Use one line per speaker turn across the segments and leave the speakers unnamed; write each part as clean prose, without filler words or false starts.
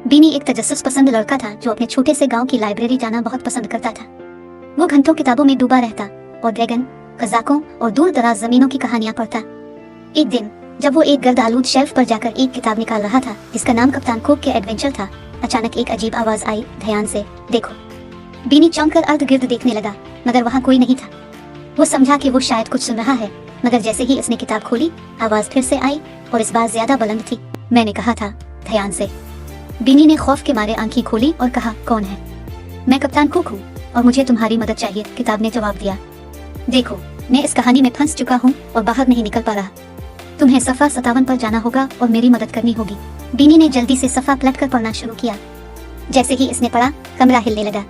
बीनी एक तजस्सुस पसंद लड़का था जो अपने छोटे से गांव की लाइब्रेरी जाना बहुत पसंद करता था। वो घंटों किताबों में डूबा रहता और ड्रैगन, कज़ाकों और दूर दराज जमीनों की कहानियां पढ़ता। एक दिन जब वो एक गर्द आलूद शेल्फ पर जाकर एक किताब निकाल रहा था जिसका नाम कप्तान कुक के एडवेंचर था, अचानक एक अजीब आवाज आई, ध्यान से देखो। बीनी चौंक कर अर्ध गिर्द देखने लगा, मगर वहाँ कोई नहीं था। वो समझा कि वो शायद कुछ सुन रहा है, मगर जैसे ही उसने किताब खोली, आवाज फिर से आई और इस बार ज्यादा बुलंद थी। मैंने कहा था, ध्यान से। बीनी ने खौफ के मारे आंखें खोली और कहा, कौन है? मैं कप्तान कुक हूँ और मुझे तुम्हारी मदद चाहिए, किताब ने जवाब दिया। देखो, मैं इस कहानी में फंस चुका हूँ और बाहर नहीं निकल पा रहा। तुम्हें सफ़ा 57 पर जाना होगा और मेरी मदद करनी होगी। बीनी ने जल्दी से सफ़ा पलट कर पढ़ना शुरू किया। जैसे ही इसने पढ़ा, कमरा हिलने लगा।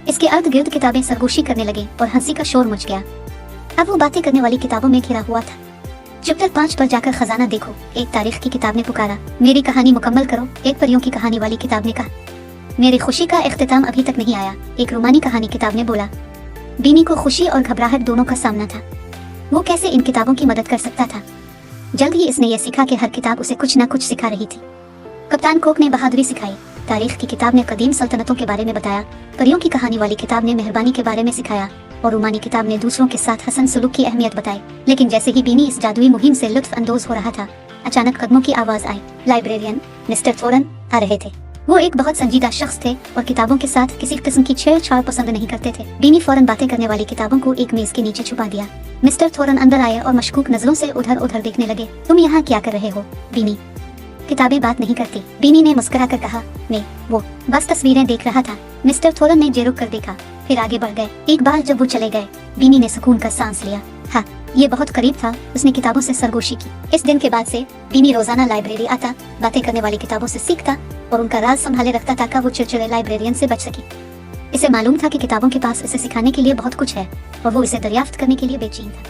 इसके अर्ध गिर्द किताबें सरगोशी करने लगे और हंसी का शोर मच गया। अब वो बातें करने वाली किताबों में घिरा हुआ था। चैप्टर 5 पर जाकर खजाना देखो, एक तारीख की किताब ने पुकारा। मेरी कहानी मुकम्मल करो, एक परियों की कहानी वाली किताब ने कहा। मेरी खुशी का इख्तिताम अभी तक नहीं आया, एक रूमानी कहानी किताब ने बोला। बीनी को खुशी और घबराहट दोनों का सामना था। वो कैसे इन किताबों की मदद कर सकता था? जल्द ही इसने यह सीखा कि हर किताब उसे कुछ न कुछ सिखा रही थी। कप्तान कुक ने बहादुरी सिखाई, तारीख की किताब ने कदीम सल्तनतों के बारे में बताया, परियों की कहानी वाली किताब ने मेहरबानी के बारे में सिखाया और रूमानी किताब ने दूसरों के साथ हसन सलूक की अहमियत बताई। लेकिन जैसे ही बीनी इस जादुई मुहिम से लुत्फ अंदोज हो रहा था, अचानक कदमों की आवाज आई। लाइब्रेरियन मिस्टर थोरन आ रहे थे। वो एक बहुत संजीदा शख्स थे और किताबों के साथ किसी किस्म की छेड़छाड़ पसंद नहीं करते थे। बीनी फौरन बातें करने वाली किताबों को एक मेज के नीचे छुपा दिया। मिस्टर थोरन अंदर आए और मशकूक नजरों से उधर उधर देखने लगे। तुम यहाँ क्या कर रहे हो, बीनी? किताबें बात नहीं करती, बीनी ने मुस्कुरा कर कहा। मैं वो बस तस्वीरें देख रहा था। मिस्टर थोरन ने जेरुक कर देखा, फिर आगे बढ़ गए। एक बार जब वो चले गए, बीनी ने सुकून का सांस लिया। हाँ, ये बहुत करीब था। उसने किताबों से सरगोशी की। इस दिन के बाद से बीनी रोजाना लाइब्रेरी आता, बातें करने वाली किताबों से सीखता और उनका राज संभाले रखता ताकि वो चिड़चिड़े लाइब्रेरियन से बच सके। इसे मालूम था कि किताबों के पास इसे सिखाने के लिए बहुत कुछ है और वो इसे दरियाफ्त करने के लिए बेचैन था।